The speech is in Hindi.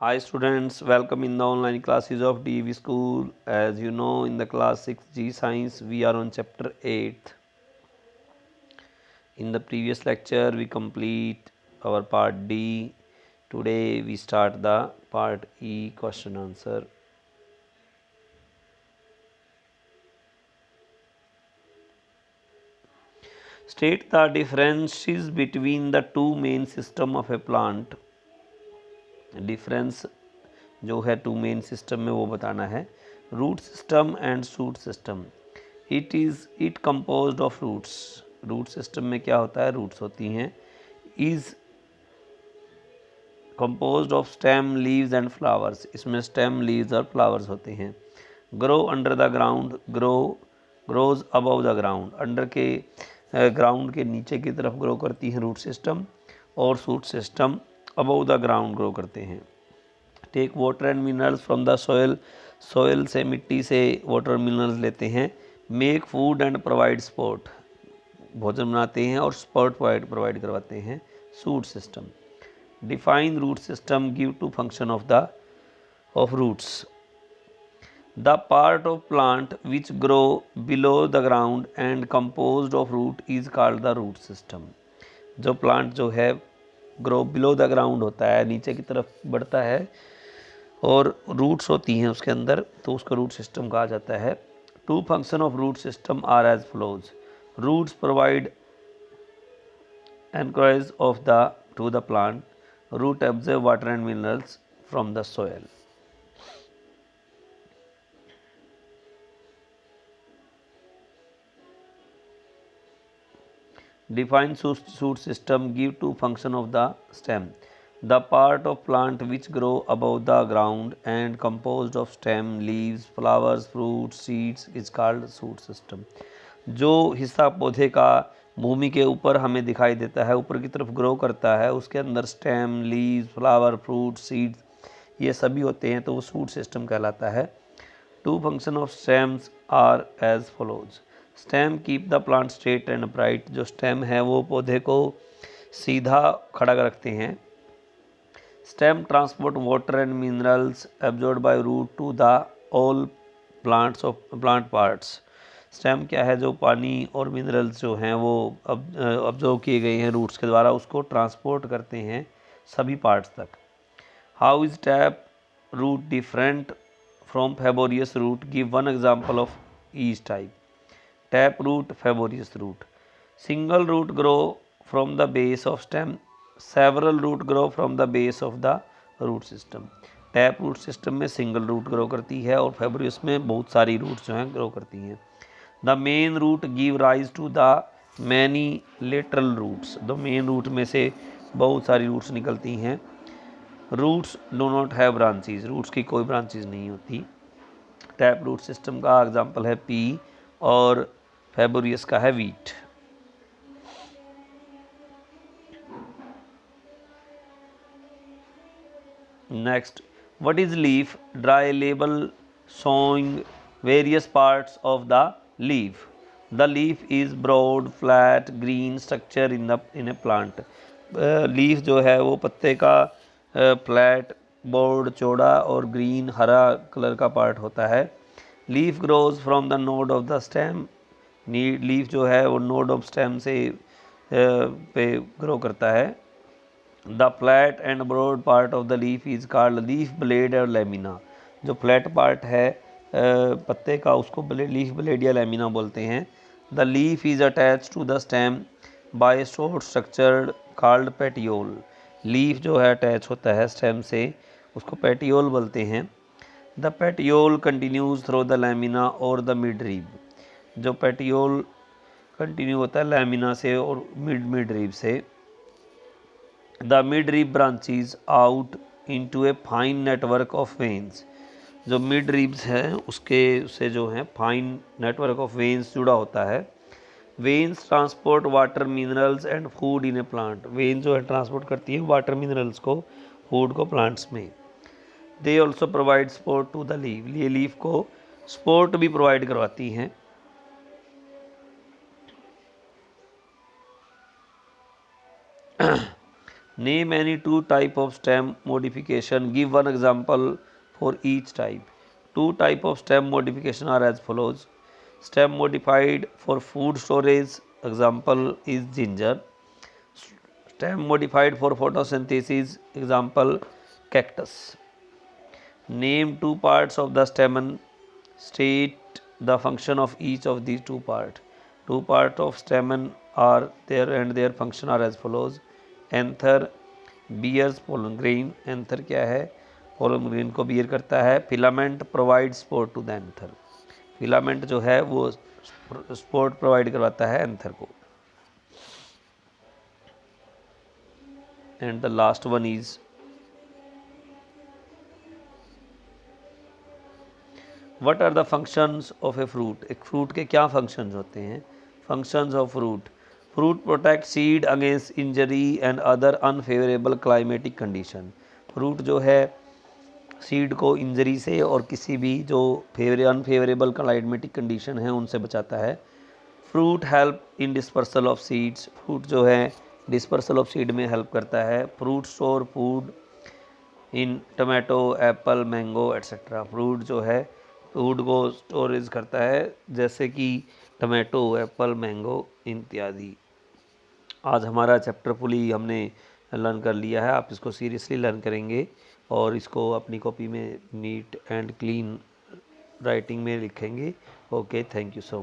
Hi students, welcome in the online classes of DEV School. As you know, in the class 6G Science, we are on chapter 8. In the previous lecture, we complete our part D. Today, we start the part E question answer. State the differences between the two main system of a plant. Difference जो है टू मेन सिस्टम में वो बताना है. Root system and shoot system. It composed of roots. Root system में क्या होता है, रूट्स होती हैं. Is composed of stem, leaves and flowers. इसमें स्टेम, लीव्स और फ्लावर्स होते हैं. Grow under the ground. Grows above the ground. Under के ग्राउंड के नीचे की तरफ ग्रो करती हैं रूट सिस्टम, और shoot system above the ground grow करते हैं. Take water and minerals from the soil. Soil से, मिट्टी से वाटर मिनरल्स लेते हैं. Make food and provide support. भोजन बनाते हैं और स्पोर्ट प्रोवाइड करवाते हैं. Shoot system. Define root system. Give two function of roots. The part of plant which grow below the ground and composed of root is called the root system. जो प्लांट जो है ग्रो बिलो द ग्राउंड होता है, नीचे की तरफ बढ़ता है और रूट्स होती हैं उसके अंदर, तो उसको रूट सिस्टम कहा जाता है. Two function of root system are as follows. Roots provide anchorage of the to the plant. Root absorb water and minerals from the soil. Define shoot system. Give two function of the stem. The part of plant which grow above the ground and composed of stem, leaves, flowers, fruits, seeds is called shoot system. जो हिस्सा पौधे का भूमि के ऊपर हमें दिखाई देता है, ऊपर की तरफ ग्रो करता है, उसके अंदर stem, leaves, flower, fruit, seeds ये सभी होते हैं, तो वो शूट सिस्टम कहलाता है. Two function of stems are as follows. Stem keep the plant straight and upright. जो स्टेम है वो पौधे को सीधा खड़ा रखते हैं. Stem transport water and minerals absorb by root to the all plant parts. Stem क्या है, जो पानी और मिनरल्स जो हैं वो अब्जॉर्ब किए गए हैं रूट्स के द्वारा, उसको ट्रांसपोर्ट करते हैं सभी पार्ट्स तक. How is tap root different from fibrous root. Give one example of each type. Tap root, Faborious root. Single root grow from the base of stem. Several root grow from the base of the root system. Tap root system में सिंगल रूट ग्रो करती है और फेबरियस में बहुत सारी रूट्स जो हैं ग्रो करती हैं. The main root give rise to the many lateral roots. The main root में से बहुत सारी रूट्स निकलती हैं. Roots do not have branches. Roots की कोई ब्रांचेज नहीं होती. टैप रूट सिस्टम का एग्जांपल है पी और फेबोरियस का है wheat. Next, what is leaf. Draw label showing various parts of the leaf. The leaf is broad, flat, green structure in a plant. Leaf जो है वो पत्ते का फ्लैट, बोर्ड, चौड़ा और ग्रीन, हरा कलर का पार्ट होता है. Leaf grows from the node of the stem. Leaf जो है वो नोड ऑफ स्टेम से पे ग्रो करता है. The flat and broad part of the leaf is called leaf blade और लेमिना. जो फ्लैट पार्ट है पत्ते का, उसको लीफ ब्लेड या लेमिना बोलते हैं. The leaf is attach to the stem by short structure called petiole. Leaf जो है अटैच होता है स्टेम से, उसको पेटियोल बोलते हैं. The petiole continues through the lamina और द मिड रीब. जो पेटियोल कंटिन्यू होता है लैमिना से और मिड रीब से. The mid रीब branches out into a fine network of veins. जो मिड रीब्स हैं उसके से जो है फाइन नेटवर्क ऑफ वेन्स जुड़ा होता है. Veins transport water, minerals and food in a plant. Vein जो है ट्रांसपोर्ट करती है वाटर, मिनरल्स को, फूड को प्लांट्स में. They also provide support to the leaf. ये लीफ को सपोर्ट भी प्रोवाइड करवाती हैं. Name any two type of stem modification. Give one example for each type. Two type of stem modification are as follows. Stem modified for food storage. Example is ginger. Stem modified for photosynthesis. Example cactus. Name two parts of the stamen. State the function of each of these two parts. Two parts of stamen are there and their function are as follows. Anther bears pollen grain. Anther क्या है? पोलन ग्रेन को बियर करता है. Filament provide support to the anther. Filament जो है वो स्पोर्ट प्रोवाइड करवाता है एंथर को. And the last one is what are the functions of a fruit. एक फ्रूट के क्या फंक्शंस होते हैं? Functions of fruit. Fruit protect seed against injury and other unfavourable climatic condition. Fruit जो है सीड को इंजरी से और किसी भी जो अनफेवरेबल क्लाइमेटिक कंडीशन है उनसे बचाता है. Fruit help in dispersal of seeds. Fruit जो है डिस्पर्सल ऑफ सीड में हेल्प करता है. Fruit store food in tomato Apple mango etcetera. Fruit जो है फूड को स्टोरेज करता है जैसे कि टमाटो एप्पल मैंगो इत्यादि. आज हमारा चैप्टर फुली हमने लर्न कर लिया है. आप इसको सीरियसली लर्न करेंगे और इसको अपनी कॉपी में नीट एंड क्लीन राइटिंग में लिखेंगे. Okay, thank you so much.